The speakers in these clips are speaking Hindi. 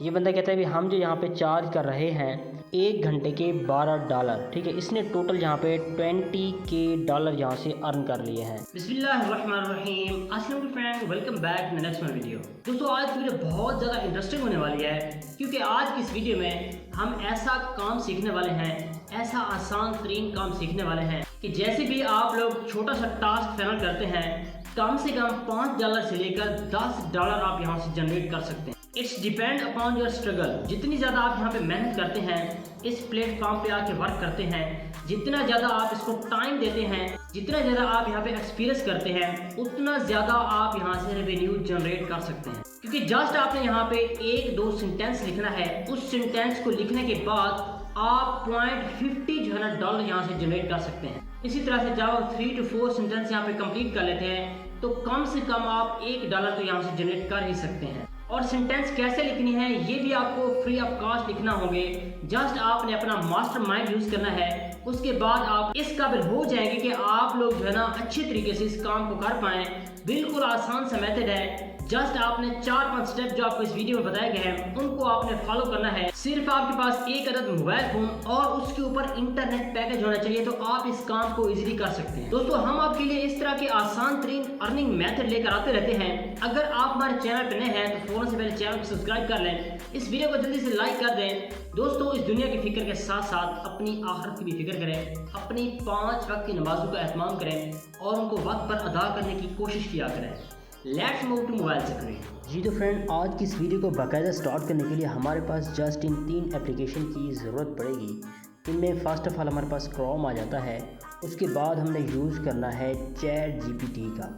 ये बंदा कहता है भी हम जो यहाँ पे चार्ज कर रहे हैं 1 घंटे के $12, ठीक है। इसने टोटल यहाँ पे 20K डॉलर यहाँ से अर्न कर लिए हैं। बिस्मिल्लाहिर्रहमानिर्रहीम, अस्सलाम friend, welcome back to next video. दोस्तों आज की वीडियो बहुत ज़्यादा इंटरेस्टिंग होने वाली है, क्योंकि आज की इस वीडियो में हम ऐसा काम सीखने वाले हैं, ऐसा आसान तरीन काम सीखने वाले हैं कि जैसे भी आप लोग छोटा सा टास्क फाइनल करते हैं, कम से कम $5 से लेकर $10 आप यहाँ से जनरेट कर सकते हैं। It's depend upon your struggle. जितनी ज़्यादा आप यहाँ पे मेहनत करते हैं, इस प्लेटफॉर्म पे आके वर्क करते हैं, जितना ज़्यादा आप इसको टाइम देते हैं, जितना ज़्यादा आप यहाँ पे एक्सपीरियंस करते हैं, उतना ज़्यादा आप यहाँ से रेवेन्यू जनरेट कर सकते हैं। क्योंकि जस्ट आपने यहाँ पे 1-2 सेंटेंस लिखना है, उस सेंटेंस को लिखने के बाद आप $0.50 जो है ना डॉलर यहाँ से जनरेट कर सकते हैं। इसी तरह से जब आप 3 to 4 सेंटेंस यहाँ पे कंप्लीट कर लेते हैं, तो कम से कम आप $1 तो यहाँ से जनरेट कर ही सकते हैं। और सेंटेंस कैसे लिखनी है ये भी आपको फ्री ऑफ कॉस्ट लिखना होंगे। जस्ट आपने अपना मास्टरमाइंड यूज करना है, उसके बाद आप इस काबिल हो जाएंगे कि आप लोग जो है ना अच्छे तरीके से इस काम को कर पाएं। बिल्कुल आसान सा मेथड है। जस्ट आपने 4-5 स्टेप जो आपको इस वीडियो में बताए गए हैं उनको आपने फॉलो करना है। सिर्फ आपके पास एक अदद मोबाइल फोन और उसके ऊपर इंटरनेट पैकेज होना चाहिए, तो आप इस काम को इजीली कर सकते हैं। दोस्तों हम आपके लिए इस तरह के आसान तरीन अर्निंग मेथड लेकर आते रहते हैं। अगर आप हमारे चैनल पर नए हैं तो फौरन से पहले चैनल को सब्सक्राइब कर लें, इस वीडियो को जल्दी से लाइक कर दें। दोस्तों इस दुनिया की फिक्र के साथ साथ अपनी आखिरत की भी फिक्र करें, अपनी 5 वक्त की नमाजों का एहतमाम करें और उनको वक्त पर अदा करने की कोशिश किया करें। Let's move to mobile screen. जी तो फ्रेंड, आज की इस वीडियो को बाकायदा स्टार्ट करने के लिए हमारे पास जस्ट इन 3 एप्लीकेशन की ज़रूरत पड़ेगी। इनमें फ़र्स्ट ऑफ ऑल हमारे पास क्रोम आ जाता है, उसके बाद हमने यूज़ करना है चैट जीपीटी का।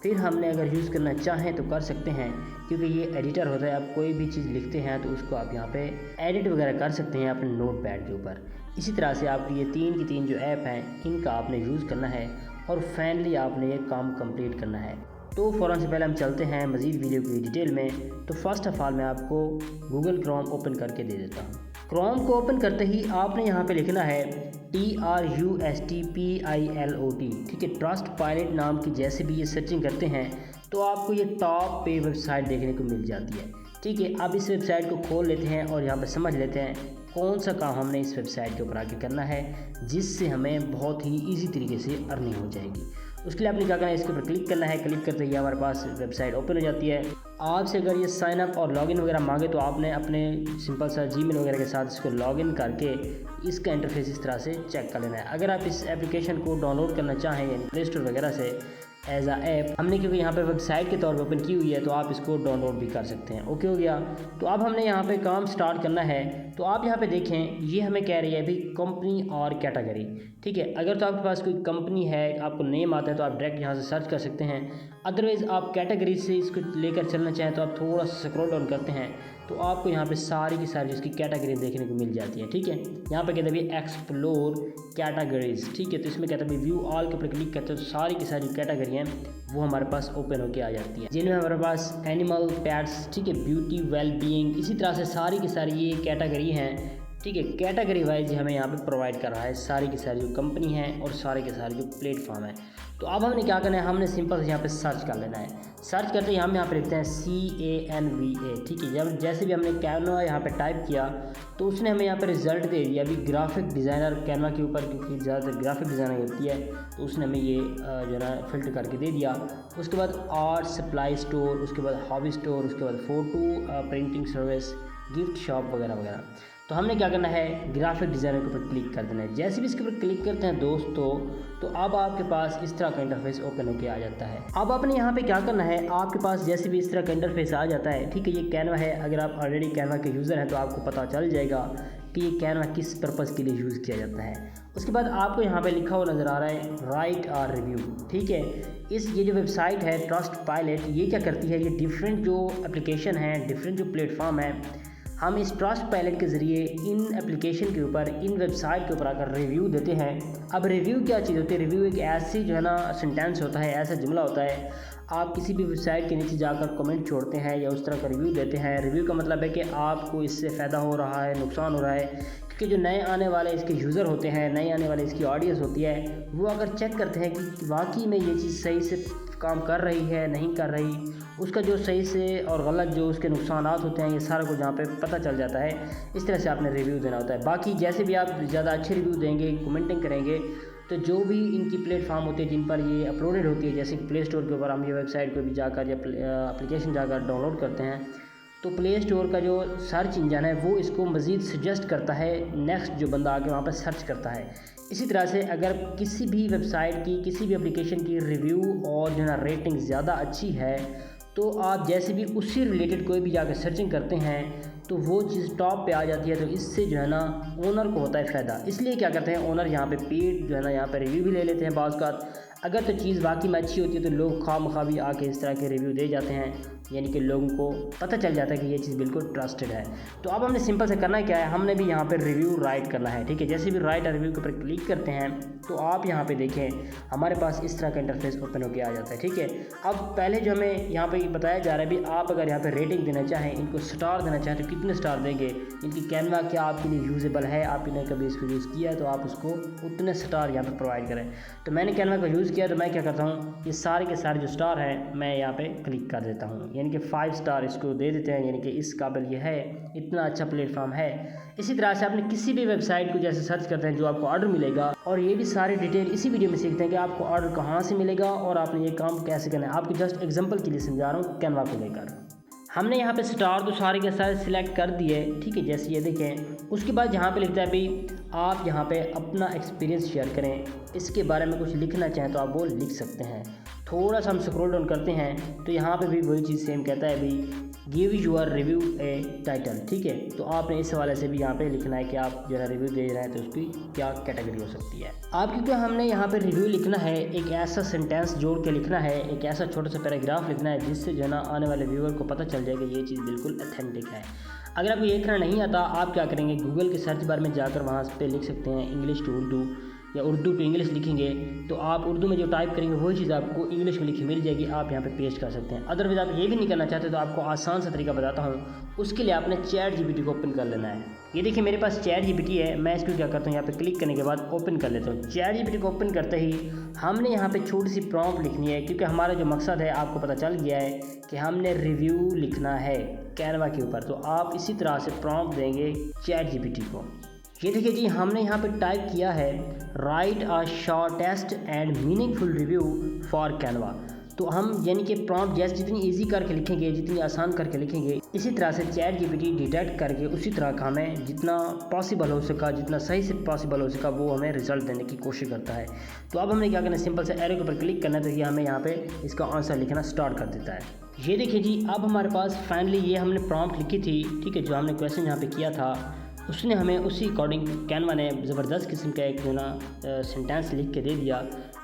फिर हमने अगर यूज़ करना चाहें तो कर सकते हैं, क्योंकि ये एडिटर होता है। आप कोई भी चीज़ लिखते हैं तो उसको आप यहाँ पे एडिट वगैरह कर सकते हैं अपने नोट पैड के ऊपर। इसी तरह से आपकी ये 3 की 3 जो ऐप हैं इनका आपने यूज़ करना है और फाइनली आपने ये काम कंप्लीट करना है। तो फ़ौरन से पहले हम चलते हैं मज़ीद वीडियो की डिटेल में। तो फर्स्ट ऑफ़ ऑल मैं आपको गूगल क्रोम ओपन करके दे देता हूँ। क्रोम को ओपन करते ही आपने यहाँ पे लिखना है TRUSTPILOT, ठीक है। ट्रस्ट पायलट नाम की जैसे भी ये सर्चिंग करते हैं तो आपको ये टॉप पे वेबसाइट देखने को मिल जाती है, ठीक है। अब इस वेबसाइट को खोल लेते हैं और यहाँ पर समझ लेते हैं कौन सा काम हमने इस वेबसाइट के ऊपर आके करना है, जिससे हमें बहुत ही ईजी तरीके से अर्निंग हो जाएगी। उसके लिए आपने क्या करना है, इसके ऊपर क्लिक करना है। क्लिक करते ही हमारे पास वेबसाइट ओपन हो जाती है। आपसे अगर ये साइन अप और लॉगिन वगैरह मांगे तो आपने अपने सिंपल सा जीमेल वगैरह के साथ इसको लॉगिन करके इसका इंटरफेस इस तरह से चेक कर लेना है। अगर आप इस एप्लीकेशन को डाउनलोड करना चाहें यानी प्ले स्टोर वगैरह से एज आ ऐप, हमने क्योंकि यहाँ पे वेबसाइट के तौर पे ओपन की हुई है तो आप इसको डाउनलोड भी कर सकते हैं। ओके हो गया। तो अब हमने यहाँ पे काम स्टार्ट करना है। तो आप यहाँ पे देखें ये हमें कह रही है अभी कंपनी और कैटेगरी, ठीक है। अगर तो आपके पास कोई कंपनी है, आपको नेम आता है तो आप डायरेक्ट यहाँ से सर्च कर सकते हैं। अदरवाइज़ आप कैटेगरी से इसको लेकर चलना चाहें तो आप थोड़ा सा स्क्रॉल डाउन करते हैं तो आपको यहाँ पे सारी की सारी इसकी कैटेगरी देखने को मिल जाती है, ठीक है। यहाँ पे कहते हैं एक्सप्लोर कैटेगरीज, ठीक है। तो इसमें कहते हैं व्यू ऑल के ऊपर क्लिक करते हैं तो सारी की सारी कैटेगरी हैं वो हमारे पास ओपन होके आ जाती है, जिनमें हमारे पास एनिमल, पैट्स, ठीक है, ब्यूटी, वेल बीइंग, इसी तरह से सारी की सारी ये कैटेगरी हैं, ठीक है। कैटेगरी वाइज हमें यहाँ पे प्रोवाइड कर रहा है सारी की सारी जो कंपनी है और सारे के सारे जो प्लेटफॉर्म है। तो अब हमने क्या करना है, हमने सिंपल से यहाँ पे सर्च कर लेना है। सर्च करते ही हम यहाँ पे लिखते हैं CANVA, ठीक है। जब जैसे भी हमने कैनवा यहाँ पे टाइप किया तो उसने हमें यहाँ पे रिजल्ट दे दिया। अभी ग्राफिक डिज़ाइनर कैनवा के ऊपर, क्योंकि ज़्यादातर ग्राफिक डिज़ाइनर होती है तो उसने हमें ये जो है ना फिल्टर करके दे दिया। उसके बाद आर्ट सप्लाई स्टोर, उसके बाद हॉबी स्टोर, उसके बाद photo printing service, gift shop वगैरह वगैरह। तो हमने क्या करना है, ग्राफिक डिज़ाइनर के ऊपर क्लिक कर देना है। जैसे भी इसके ऊपर क्लिक करते हैं दोस्तों तो अब आपके पास इस तरह का इंटरफेस ओपन होकर आ जाता है। अब आपने यहाँ पे क्या करना है, आपके पास जैसे भी इस तरह का इंटरफेस आ जाता है, ठीक है। ये कैनवा है, अगर आप ऑलरेडी कैनवा के यूज़र हैं तो आपको पता चल जाएगा कि ये कैनवा किस पर्पज़ के लिए यूज़ किया जाता है। उसके बाद आपको यहाँ पे लिखा हुआ नज़र आ रहा है राइट आर रिव्यू, ठीक है। ये जो वेबसाइट है ट्रस्ट पायलट, ये क्या करती है, ये डिफरेंट जो एप्लीकेशन है, डिफरेंट जो प्लेटफॉर्म है, हम इस ट्रस्ट पायलट के ज़रिए इन एप्लीकेशन के ऊपर, इन वेबसाइट के ऊपर आकर रिव्यू देते हैं। अब रिव्यू क्या चीज़ होती है, रिव्यू एक ऐसी जो है ना सेंटेंस होता है, ऐसा जुमला होता है। आप किसी भी वेबसाइट के नीचे जाकर कमेंट छोड़ते हैं या उस तरह का रिव्यू देते हैं, रिव्यू का मतलब है कि आपको इससे फ़ायदा हो रहा है, नुकसान हो रहा है, क्योंकि जो नए आने वाले इसके यूज़र होते हैं, नए आने वाले इसकी ऑडियंस होती है, वो अगर चेक करते हैं कि वाकई में ये चीज़ सही से काम कर रही है नहीं कर रही, उसका जो सही से और गलत जो उसके नुकसानात होते हैं ये सारा कुछ यहाँ पे पता चल जाता है। इस तरह से आपने रिव्यू देना होता है। बाकी जैसे भी आप ज़्यादा अच्छे रिव्यू देंगे, कमेंटिंग करेंगे, तो जो भी इनकी प्लेटफॉर्म होती है जिन पर ये अपलोडेड होती है, जैसे कि प्ले स्टोर के ऊपर हम ये वेबसाइट को भी जाकर या एप्लीकेशन जाकर डाउनलोड करते हैं, तो प्ले स्टोर का जो सर्च इंजन है वो इसको मज़ीद सजेस्ट करता है नेक्स्ट जो बंदा आके वहाँ पर सर्च करता है। इसी तरह से अगर किसी भी वेबसाइट की, किसी भी एप्लीकेशन की रिव्यू और जो है ना रेटिंग ज़्यादा अच्छी है, तो आप जैसे भी उससे रिलेटेड कोई भी जाकर सर्चिंग करते हैं तो वो चीज़ टॉप पे आ जाती है। तो इससे जो है ना ओनर को होता है फ़ायदा। इसलिए क्या करते हैं ओनर यहाँ पे पेड जो है ना यहाँ पे रिव्यू भी ले लेते हैं। बाज़ का अगर तो चीज़ वाकई में अच्छी होती है तो लोग खामखा भी आके इस तरह के रिव्यू दे जाते हैं, यानी कि लोगों को पता चल जाता है कि ये चीज़ बिल्कुल ट्रस्टेड है। तो अब हमने सिंपल से करना क्या है, हमने भी यहाँ पर रिव्यू राइट करना है, ठीक है। जैसे भी राइट रिव्यू के ऊपर क्लिक करते हैं तो आप यहाँ पे देखें हमारे पास इस तरह का इंटरफेस ओपन होकर आ जाता है, ठीक है। अब पहले जो हमें यहाँ पे बताया जा रहा है भी आप अगर यहाँ पे रेटिंग देना चाहें, इनको स्टार देना चाहें तो कितने स्टार देंगे, इनकी कैनवा क्या आपके लिए यूज़ेबल है, आपने कभी इसको यूज़ किया है तो आप उसको उतने स्टार यहाँ पे प्रोवाइड करें। तो मैंने कैनवा का यूज़ किया तो मैं क्या करता हूँ, ये सारे के सारे जो स्टार हैं मैं यहाँ पे क्लिक कर देता हूँ, यानी कि 5 स्टार इसको दे देते हैं, यानी कि इस काबिल ये है, इतना अच्छा प्लेटफॉर्म है। इसी तरह से आपने किसी भी वेबसाइट को जैसे सर्च करते हैं जो आपको ऑर्डर मिलेगा, और ये भी सारी डिटेल इसी वीडियो में सीखते हैं कि आपको ऑर्डर कहाँ से मिलेगा और आपने ये काम कैसे करना है। आपको जस्ट एग्जांपल के लिए समझा रहा हूँ कैनवा को लेकर। हमने यहाँ पे स्टार तो सारे के सारे सिलेक्ट कर दिए, ठीक है, जैसे ये देखें। उसके बाद यहाँ पे लिखता है भाई आप यहाँ पे अपना एक्सपीरियंस शेयर करें, इसके बारे में कुछ लिखना चाहें तो आप वो लिख सकते हैं। थोड़ा सा हम स्क्रॉल डाउन करते हैं तो यहाँ पे भी वही चीज़ सेम कहता है भाई give your review a title, ठीक है। तो आपने इस हवाले से भी यहाँ पे लिखना है कि आप जो है रिव्यू दे रहे हैं तो उसकी क्या कैटेगरी हो सकती है। आप क्योंकि हमने यहाँ पे रिव्यू लिखना है, एक ऐसा सेंटेंस जोड़ के लिखना है, एक ऐसा छोटा सा पैराग्राफ लिखना है जिससे जो है ना आने वाले व्यूअर को पता चल जाए कि ये चीज़ बिल्कुल ऑथेंटिक है। अगर आपको ये लिखना नहीं आता, आप क्या करेंगे, गूगल के सर्च बार में जाकर वहाँ पे लिख सकते हैं इंग्लिश टू उर्दू, या उर्दू पे इंग्लिश लिखेंगे तो आप उर्दू में जो टाइप करेंगे वही चीज़ आपको इंग्लिश में लिखी मिल जाएगी, आप यहाँ पे पेस्ट कर सकते हैं। अदरवाइज आप ये भी नहीं करना चाहते तो आपको आसान सा तरीका बताता हूँ। उसके लिए आपने चैट जीपीटी को ओपन कर लेना है। ये देखिए मेरे पास चैट जीपीटी है, मैं इसको क्या करता हूँ यहाँ पे क्लिक करने के बाद ओपन कर लेता हूँ। चैट जीपीटी को ओपन करते ही हमने यहाँ पे छोटी सी प्रॉम्प्ट लिखनी है, क्योंकि हमारा जो मकसद है आपको पता चल गया है कि हमने रिव्यू लिखना है कैनवा के ऊपर। तो आप इसी तरह से प्रॉम्प्ट देंगे चैट जीपीटी को। ये देखिए जी हमने यहाँ पे टाइप किया है right a shortest and meaningful review for Canva. तो हम यानी कि प्रॉम्प्ट जैसे जितनी इजी करके लिखेंगे, जितनी आसान करके लिखेंगे, इसी तरह से चैट जीपीटी डिटेक्ट करके उसी तरह का हमें जितना पॉसिबल हो सका, जितना सही से पॉसिबल हो सका वो हमें रिजल्ट देने की कोशिश करता है। तो अब हमने क्या करना है, सिंपल से एरो के ऊपर क्लिक करना है तो ये हमें यहाँ पे इसका आंसर लिखना स्टार्ट कर देता है। ये देखिए जी अब हमारे पास फाइनली ये हमने प्रॉम्प्ट लिखी थी, ठीक है, जो हमने क्वेश्चन यहाँ पे किया था उसने हमें उसी अकॉर्डिंग कैनवा ने ज़बरदस्त किस्म का एक जो ना सेंटेंस लिख के दे दिया,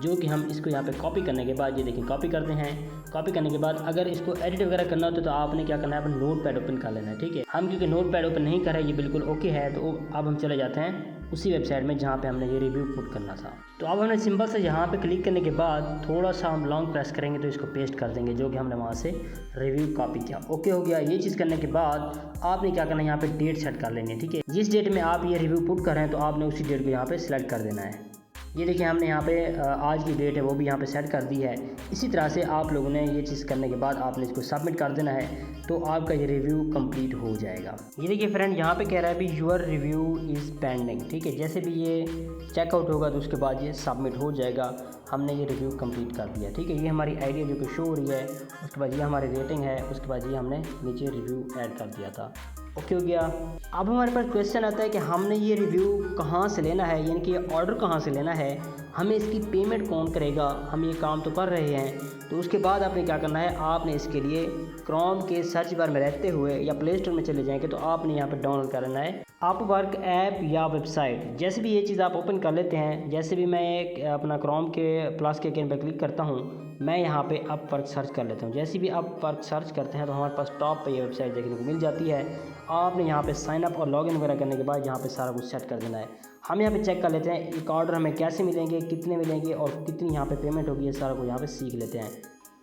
जो कि हम इसको यहाँ पे कॉपी करने के बाद ये देखिए कॉपी करते हैं। कॉपी करने के बाद अगर इसको एडिट वगैरह करना होता है तो आपने क्या करना है, अपना नोट पैड ओपन कर लेना है, ठीक है। हम क्योंकि नोट पैड ओपन नहीं कर रहे, ये बिल्कुल ओके है, तो अब हम चले जाते हैं उसी वेबसाइट में जहाँ पे हमने ये रिव्यू पुट करना था। तो अब हमने सिंपल से यहाँ पे क्लिक करने के बाद थोड़ा सा हम लॉन्ग प्रेस करेंगे तो इसको पेस्ट कर देंगे जो कि हमने वहाँ से रिव्यू कॉपी किया। ओके हो गया। ये चीज़ करने के बाद आपने क्या करना है, यहाँ पे डेट सेट कर लेनी है, ठीक है। जिस डेट में आप ये रिव्यू पुट कर रहे हैं तो आपने उसी डेट को यहाँ पे सिलेक्ट कर देना है। ये देखिए हमने यहाँ पे आज की डेट है वो भी यहाँ पे सेट कर दी है। इसी तरह से आप लोगों ने ये चीज़ करने के बाद आपने इसको सबमिट कर देना है तो आपका ये रिव्यू कंप्लीट हो जाएगा। ये देखिए फ्रेंड यहाँ पे कह रहा है भी यूअर रिव्यू इज़ पेंडिंग, ठीक है। जैसे भी ये चेकआउट होगा तो उसके बाद ये सबमिट हो जाएगा। हमने ये रिव्यू कंप्लीट कर दिया, ठीक है। ये हमारी आइडिया जो कि शो हो रही है, उसके बाद ये हमारी रेटिंग है, उसके बाद ये हमने नीचे रिव्यू ऐड कर दिया था। ओके हो गया। अब हमारे पास क्वेश्चन आता है कि हमने ये रिव्यू कहाँ से लेना है, यानी कि ये ऑर्डर कहाँ से लेना है, हमें इसकी पेमेंट कौन करेगा, हम ये काम तो कर रहे हैं। तो उसके बाद आपने क्या करना है, आपने इसके लिए क्रोम के सर्च बार में रहते हुए या प्ले स्टोर में चले जाएंगे तो आपने यहाँ पर डाउनलोड करना है अपवर्क ऐप या वेबसाइट। जैसे भी ये चीज़ आप ओपन कर लेते हैं, जैसे भी मैं एक अपना क्रोम के प्लस के आइकन पर क्लिक करता हूँ, मैं यहाँ पे अपवर्क सर्च कर लेता हूँ। जैसे भी अपवर्क सर्च करते हैं तो हमारे पास टॉप पे ये वेबसाइट देखने को मिल जाती है। आपने यहाँ पे साइन अप और लॉगिन वगैरह करने के बाद यहाँ पे सारा कुछ सेट कर देना है। हम यहाँ पे चेक कर लेते हैं एक ऑर्डर हमें कैसे मिलेंगे, कितने मिलेंगे और कितनी यहाँ पे पेमेंट होगी, ये सारा कुछ यहाँ पे सीख लेते हैं।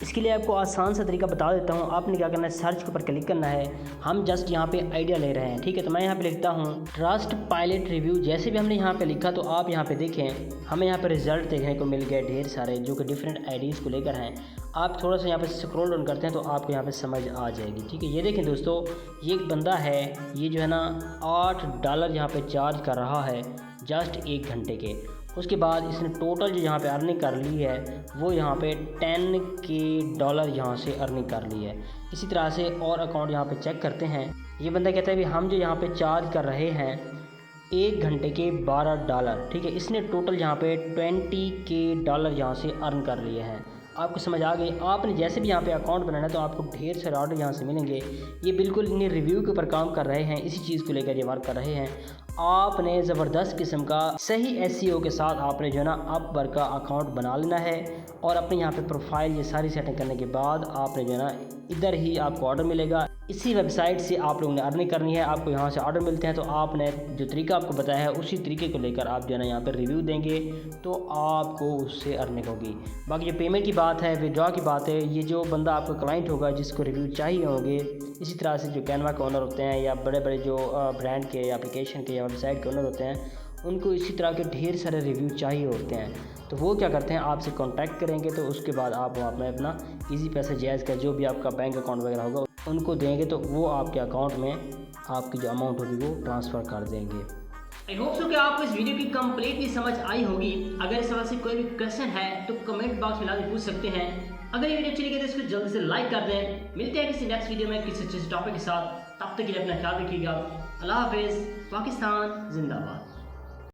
इसके लिए आपको आसान सा तरीका बता देता हूँ। आपने क्या करना है, सर्च के ऊपर क्लिक करना है। हम जस्ट यहाँ पे आइडिया ले रहे हैं, ठीक है। तो मैं यहाँ पे लिखता हूँ ट्रस्ट पायलट रिव्यू। जैसे भी हमने यहाँ पे लिखा तो आप यहाँ पे देखें हमें यहाँ पे रिजल्ट देखने को मिल गए ढेर सारे, जो कि डिफरेंट आईडीज़ को लेकर हैं। आप थोड़ा सा यहाँ पे स्क्रॉल डाउन करते हैं तो आपको यहाँ पे समझ आ जाएगी, ठीक है। ये देखें दोस्तों, ये एक बंदा है, ये जो है ना $8 यहाँ पे चार्ज कर रहा है जस्ट 1 घंटे के। उसके बाद इसने टोटल जो यहाँ पे अर्निंग कर ली है वो यहाँ पे $10K यहाँ से अर्निंग कर ली है। इसी तरह से और अकाउंट यहाँ पे चेक करते हैं। ये बंदा कहता है भी हम जो यहाँ पे चार्ज कर रहे हैं 1 घंटे के $12, ठीक है। इसने टोटल यहाँ पे $20K यहाँ से अर्न कर लिए हैं। आपको समझ आ गई। आपने जैसे भी यहाँ पे अकाउंट बनाना है तो आपको ढेर सारे ऑर्डर यहाँ से मिलेंगे। ये बिल्कुल इन्हें रिव्यू के ऊपर काम कर रहे हैं, इसी चीज़ को लेकर ये वर्क कर रहे हैं। आपने ज़बरदस्त किस्म का सही SEO के साथ आपने जो है ना अपवर्क का अकाउंट बना लेना है और अपने यहाँ पे प्रोफाइल ये सारी सेटिंग करने के बाद आपने जो है ना इधर ही आपको ऑर्डर मिलेगा। इसी वेबसाइट से आप लोगों ने अर्निंग करनी है। आपको यहाँ से ऑर्डर मिलते हैं तो आपने जो तरीका आपको बताया है उसी तरीके को लेकर आप जो है ना यहाँ पर रिव्यू देंगे तो आपको उससे अर्निंग होगी। बाकी जो पेमेंट की बात है, विड्रॉ की बात है, ये जो बंदा आपका क्लाइंट होगा जिसको रिव्यू चाहिए होंगे, इसी तरह से जो कैनवा के ओनर होते हैं या बड़े बड़े जो ब्रांड के या एप्लीकेशन के या वेबसाइट के ओनर होते हैं, उनको इसी तरह के ढेर सारे रिव्यू चाहिए होते हैं। तो वो क्या करते हैं, आपसे कांटेक्ट करेंगे तो उसके बाद आप अपना इजी पैसा जायज़ कर जो भी आपका बैंक अकाउंट वगैरह होगा उनको देंगे तो वो आपके अकाउंट में आपकी जो अमाउंट होगी वो ट्रांसफ़र कर देंगे। आई होप सो कि आपको इस वीडियो की कंप्लीटली समझ आई होगी। अगर इस सवाल से कोई भी क्वेश्चन है तो कमेंट बॉक्स में लाके पूछ सकते हैं। अगर ये वीडियो अच्छी लगी तो इसको जल्दी से लाइक कर दें। मिलते हैं किसी नेक्स्ट वीडियो में किसी अच्छे टॉपिक के साथ। तब तक के लिए अपना ख्याल रखिएगा। अल्लाह हाफिज़। पाकिस्तान जिंदाबाद।